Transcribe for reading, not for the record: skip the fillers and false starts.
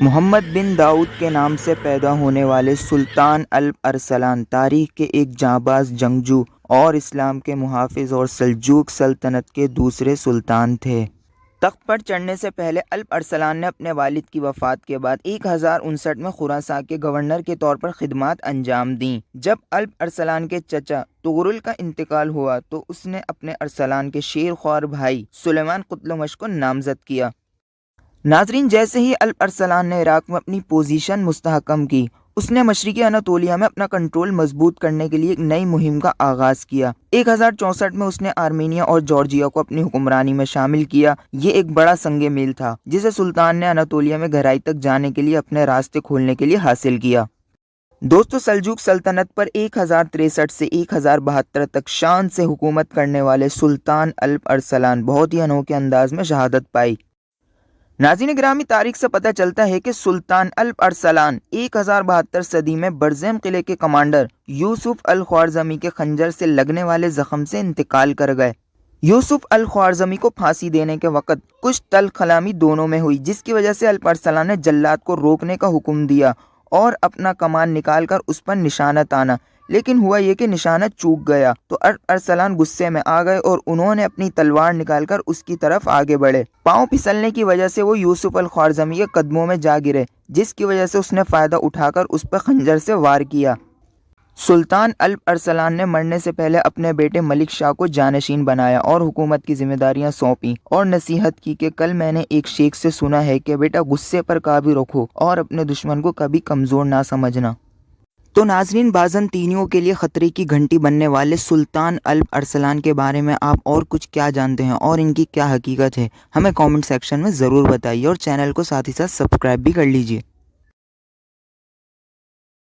محمد بن داؤد کے نام سے پیدا ہونے والے سلطان الپ ارسلان تاریخ کے ایک جانباز جنگجو اور اسلام کے محافظ اور سلجوق سلطنت کے دوسرے سلطان تھے۔ تخت پر چڑھنے سے پہلے الپ ارسلان نے اپنے والد کی وفات کے بعد 1059 میں خراسان کے گورنر کے طور پر خدمات انجام دیں۔ جب الپ ارسلان کے چچا طغرل کا انتقال ہوا تو اس نے اپنے ارسلان کے شیر خوار بھائی سلیمان قتلمش کو نامزد کیا۔ ناظرین، جیسے ہی الپ ارسلان نے عراق میں اپنی پوزیشن مستحکم کی، اس نے مشرقی اناطولیہ میں اپنا کنٹرول مضبوط کرنے کے لیے ایک نئی مہم کا آغاز کیا۔ 1064 میں اس نے آرمینیا اور جارجیا کو اپنی حکمرانی میں شامل کیا۔ یہ ایک بڑا سنگ میل تھا جسے سلطان نے اناطولیہ میں گہرائی تک جانے کے لیے اپنے راستے کھولنے کے لیے حاصل کیا۔ دوستو، سلجوق سلطنت پر 1063 سے 1072 تک شان سے حکومت کرنے والے سلطان الپ ارسلان بہت ہی انوکھے انداز میں شہادت پائی۔ ناظرین گرامی، تاریخ سے پتہ چلتا ہے کہ سلطان الپ ارسلان 1072 صدی میں برزیم قلعے کے کمانڈر یوسف الخوارزمی کے خنجر سے لگنے والے زخم سے انتقال کر گئے۔ یوسف الخوارزمی کو پھانسی دینے کے وقت کچھ تلخ کلامی دونوں میں ہوئی، جس کی وجہ سے الپ ارسلان نے جلاد کو روکنے کا حکم دیا اور اپنا کمان نکال کر اس پر نشانہ تانا، لیکن ہوا یہ کہ نشانہ چوک گیا تو الپ ارسلان غصے میں آ گئے اور انہوں نے اپنی تلوار نکال کر اس کی طرف آگے بڑھے۔ پاؤں پھسلنے کی وجہ سے وہ یوسف الخوارزمی کے قدموں میں جا گرے، جس کی وجہ سے اس نے فائدہ اٹھا کر اس پر خنجر سے وار کیا۔ سلطان الپ ارسلان نے مرنے سے پہلے اپنے بیٹے ملک شاہ کو جانشین بنایا اور حکومت کی ذمہ داریاں سونپیں اور نصیحت کی کہ کل میں نے ایک شیخ سے سنا ہے کہ بیٹا غصے پر قابو رکھو اور اپنے دشمن کو کبھی کمزور نہ سمجھنا۔ تو ناظرین، بازنطینیوں کے لیے خطرے کی گھنٹی بننے والے سلطان الپ ارسلان کے بارے میں آپ اور کچھ کیا جانتے ہیں اور ان کی کیا حقیقت ہے، ہمیں کامنٹ سیکشن میں ضرور بتائیے اور چینل کو ساتھ ہی ساتھ سبسکرائب بھی کر لیجیے۔